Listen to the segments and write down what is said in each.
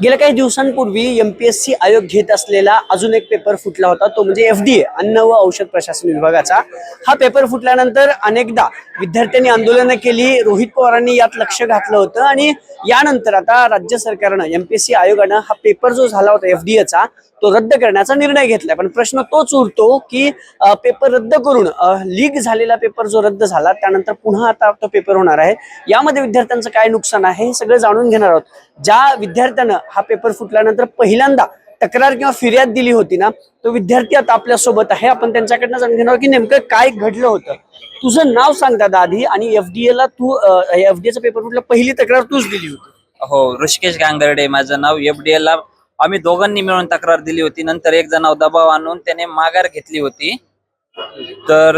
गेल्या काही दिवसांपूर्वी एमपीएससी आयोग घेत असलेला अजून एक पेपर फुटला होता, तो म्हणजे एफडीए अन्न व औषध प्रशासन विभागाचा। हा पेपर फुटल्यानंतर अनेकदा विद्यार्थ्यांनी आंदोलनं केली, रोहित पवारांनी यात लक्ष घातलं होतं आणि यानंतर आता राज्य सरकारनं एमपीएससी आयोगानं हा पेपर जो झाला होता एफडीएचा तो रद्द करण्याचा निर्णय घेतलाय। पण प्रश्न तोच उरतो की पेपर रद्द करून लीक झालेला पेपर जो रद्द झाला त्यानंतर पुन्हा आता तो पेपर होणार आहे, यामध्ये विद्यार्थ्यांचं काय नुकसान आहे हे सगळं जाणून घेणार आहोत। ज्या विद्यार्थ्यानं हा पेपर फुटल्यानंतर पहिल्यांदा तक्रार किंवा फिर्याद दिली होती ना, तो विद्यार्थी आता आपल्या सोबत आहे। आपण त्यांच्याकडनं जाणून घेणार की नेमकं काय घडलं होतं। तुझं नाव सांग दादा आधी, आणि एफडीएला तू एफडीएचा पेपर फुटला पहिली तक्रार तूच दिली होती? हो, ऋषिकेश गांगर्डे माझं नाव। एफडीएला आम्ही दोघांनी मिळून तक्रार दिली होती। नंतर एक जणावर दबाव आणून त्याने माघार घेतली होती। तर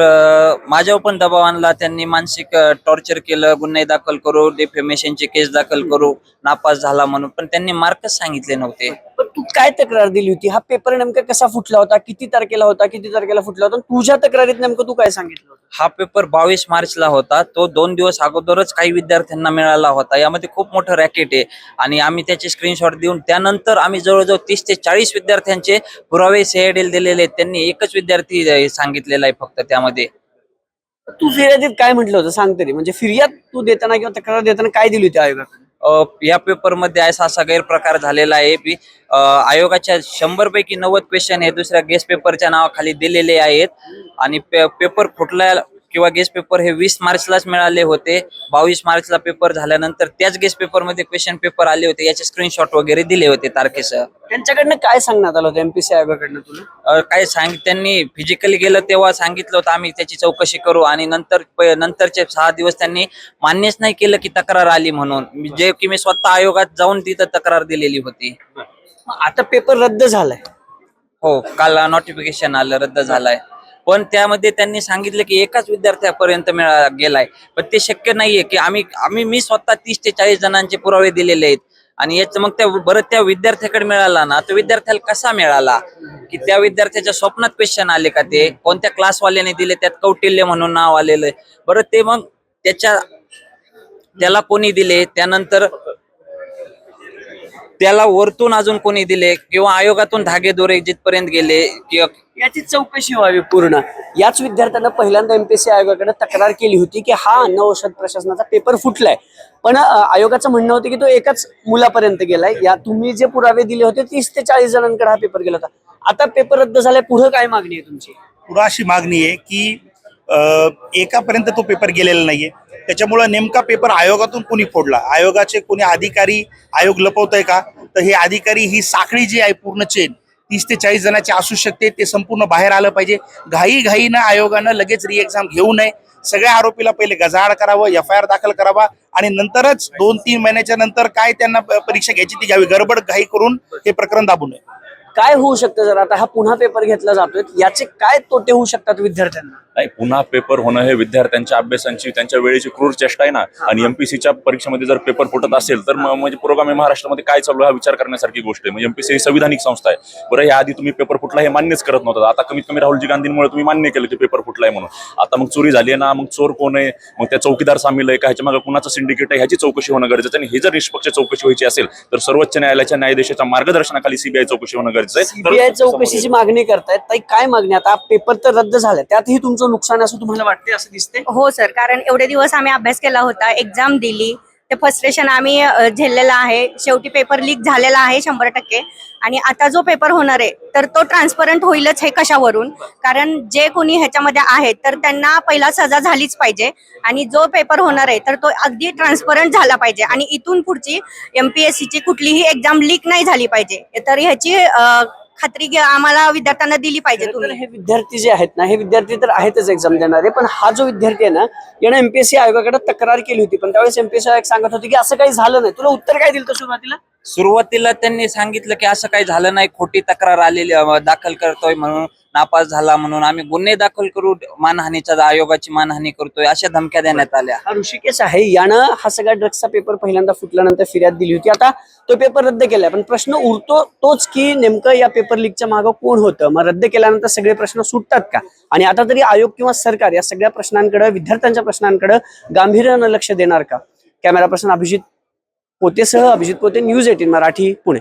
माझ्यावर पण दबाव आणला त्यांनी, मानसिक टॉर्चर केलं, गुन्हे दाखल करू, डिफेमेशनची केस दाखल करू, नापास झाला म्हणून, पण त्यांनी मार्कच सांगितले नव्हते। पण तू काय तक्रार दिली होती? हा पेपर नेमका कसा फुटला होता, किती तारखेला होता, किती तारखेला फुटला होता, तुझ्या तक्रारीत नेमकं तू काय सांगितलं होतं? हा पेपर 22 मार्चला होता। तो 2 दिवस अगोदरच काही विद्यार्थ्यांना मिळाला होता। यामध्ये खूप मोठं रॅकेट आहे आणि आम्ही त्याचे स्क्रीनशॉट देऊन त्यानंतर आम्ही जवळजवळ 30 ते 40 विद्यार्थ्यांचे पुरावे सीआयडीला दिलेले आहेत। त्यांनी एकच विद्यार्थी सांगितलेला आहे फक्त त्यामध्ये। तू फिर्यादीत काय म्हटलं होतं सांग तरी, म्हणजे फिर्याद तू देताना किंवा तक्रार देताना काय दिली होती आयोगाकडे? या पेपरमध्ये असा गैरप्रकार झालेला आहे की आयोगाच्या 100 पैकी 90 क्वेश्चन हे दुसऱ्या गेस्ट पेपरच्या नावाखाली दिलेले आहेत आणि पेपर फुटला किंवा गेस्ट पेपर हे 20 मार्चलाच मिळाले होते। 22 मार्चला पेपर झाल्यानंतर त्याच गेस्ट पेपरमध्ये क्वेश्चन पेपर आले होते, याचे स्क्रीनशॉट वगैरे दिले होते तारखेसह। त्यांच्याकडनं काय सांगण्यात आलं होतं एमपीएससी आयोगाकडनं तुला? काय त्यांनी फिजिकली गेलं तेव्हा सांगितलं होतं आम्ही त्याची चौकशी करू, आणि नंतरचे 6 दिवस त्यांनी मान्यच नाही केलं की तक्रार आली म्हणून, जे की मी स्वतः आयोगात जाऊन तिथं तक्रार दिलेली होती। आता पेपर रद्द झालाय? हो, काल नोटिफिकेशन आलं रद्द झालाय, पण त्यामध्ये त्यांनी सांगितलं की एकाच विद्यार्थ्यापर्यंत गेलाय, पण ते शक्य नाहीये की मी स्वतः 30 ते 40 जणांचे पुरावे दिलेले आहेत आणि याच मग त्या विद्यार्थ्याकडे मिळाला ना, तो विद्यार्थ्याला कसा मिळाला? की त्या विद्यार्थ्याच्या स्वप्नात क्वेश्चन आले का? ते कोणत्या क्लासवाल्याने दिले, त्यात कौटिल्य म्हणून नाव आलेलं बरं, ते मग त्याला कोणी दिले, त्यानंतर त्याला वरतून अजून कोणी दिले किंवा आयोगातून धागेदोरे जिथपर्यंत गेले किंवा याची चौकशी व्हावी पूर्ण। याच विद्यार्थ्यांना पहिल्यांदा एमपीएससी आयोगाकडे तक्रार केली होती की हा अन्न औषध प्रशासनाचा पेपर फुटलाय, पण आयोगाचं म्हणणं होतं की तो एकाच मुलापर्यंत गेलाय। या तुम्ही जे पुरावे दिले होते 30 ते 40 जणांकडे हा पेपर गेला होता। आता पेपर रद्द झालाय, पुढे काय मागणी आहे तुमची? पुढे अशी मागणी आहे की एकापर्यंत तो पेपर गेलेला नाहीये, त्याच्यामुळे नेमका पेपर आयोगातून कोणी फोडला, आयोगाचे कोणी अधिकारी आयोग लपवतोय का? तर हे अधिकारी, ही साखळी जी आहे पूर्ण चेन 30 ते 40 जणांची असू शकते, ते संपूर्ण बाहेर आलं पाहिजे। घाईनं आयोगानं लगेच री एक्झाम घेऊ नये, सगळ्या आरोपीला पहिले गजाआड करावं, FIR दाखल करावा आणि नंतरच 2-3 महिन्याच्या नंतर काय त्यांना परीक्षा घ्यायची ती घ्यावी। गडबड घाई करून हे प्रकरण दाबू नये। काय होऊ शकतं जर आता हा पुन्हा पेपर घेतला जातोय, याचे काय तोटे होऊ शकतात विद्यार्थ्यांना? नाही, पुन्हा पेपर होणं हे विद्यार्थ्यांच्या अभ्यासाची, त्यांच्या वेळेची क्रूर चेष्टा आहे ना। आणि एमपीसीच्या परीक्षेमध्ये जर पेपर फुटत असेल तर म्हणजे पुरोगामी महाराष्ट्रामध्ये काय चालू आहे हा विचार करण्यासारखी गोष्ट आहे। म्हणजे एमपीसी ही संविधानिक संस्था आहे। बरं, या आधी तुम्ही पेपर फुटला हे मान्यच करत नव्हता, आता कमीत कमी राहुलजी गांधींमुळे तुम्ही मान्य केलं की पेपर फुटलाय म्हणून। आता मग चोरी झाली आहे ना, मग चोर कोण आहे, मग त्या चौकीदार सामील आहे का, ह्याच्या मागे कुणाचं सिंडिकेट आहे, ह्याची चौकशी होणं गरजेचं आहे। आणि हे जर निष्पक्ष चौकशी व्हायची असेल तर सर्वोच्च न्यायालयाच्या न्यायाधीशाच्या मार्गदर्शनाखाली सीबीआय चौकशी होणं गरजेचं आहे। सीबीआय चौकशीची मागणी करतायत, ताई काय मागणी? आता पेपर तर रद्द झालाय, त्यातही तुमचं नुकसान असं तुम्हाला वाटते, असं दिसते? हो सर, कारण एवढे दिवस आम्ही अभ्यास केला होता, एक्झाम दिली, ते फ्रस्ट्रेशन आम्ही झेललेलं आहे। शेवटी पेपर लीक झालेला आहे 100%, आणि आता जो पेपर होणार आहे तर तो ट्रान्सपरंट होईलच हे कशावरून? कारण जे कोणी ह्याच्यामध्ये आहेत तर त्यांना पहिला सजा झालीच पाहिजे, आणि जो पेपर होणार आहे तर तो अगदी ट्रान्सपरंट झाला पाहिजे, आणि इथून पुढची एमपीएससीची कुठलीही एक्झाम लीक नाही झाली पाहिजे। तर ह्याची खात्री आम्हाला विद्यार्थ्यांना दिली पाहिजे तुम्ही। हे विद्यार्थी जे आहेत ना, हे विद्यार्थी तर आहेतच एक्झाम देणारे, पण हा जो विद्यार्थी आहे ना, यानं एमपीएससी आयोगाकडे तक्रार केली होती, पण त्यावेळेस एमपीएससी आयोग सांगत होते की असं काही झालं नाही। तुला उत्तर काय दिलं सुरुवातीला? सुरुवातीला त्यांनी सांगितलं की असं काही झालं नाही, खोटी तक्रार आलेली दाखल करतोय म्हणून, नापास झाला म्हणून आम्ही गुन्हे दाखल करू, मानहानीचा, आयोगाची मानहानी करतोय, अशा धमक्या देण्यात आल्या। हा ऋषिकेश आहे, यानं हा सगळा ड्रग्सचा पेपर पहिल्यांदा फुटल्यानंतर फिर्याद दिली होती। आता तो पेपर रद्द केलाय, पण प्रश्न उरतो तोच की नेमकं या पेपर लीकच्या मागं कोण होतं? मग रद्द केल्यानंतर सगळे प्रश्न सुटतात का? आणि आता तरी आयोग किंवा सरकार या सगळ्या प्रश्नांकडे, विद्यार्थ्यांच्या प्रश्नांकडे गांभीर्यानं लक्ष देणार का? कॅमेरा पर्सन अभिजित पोतेसह अभिजित पोते, न्यूज 18 मराठी, पुणे।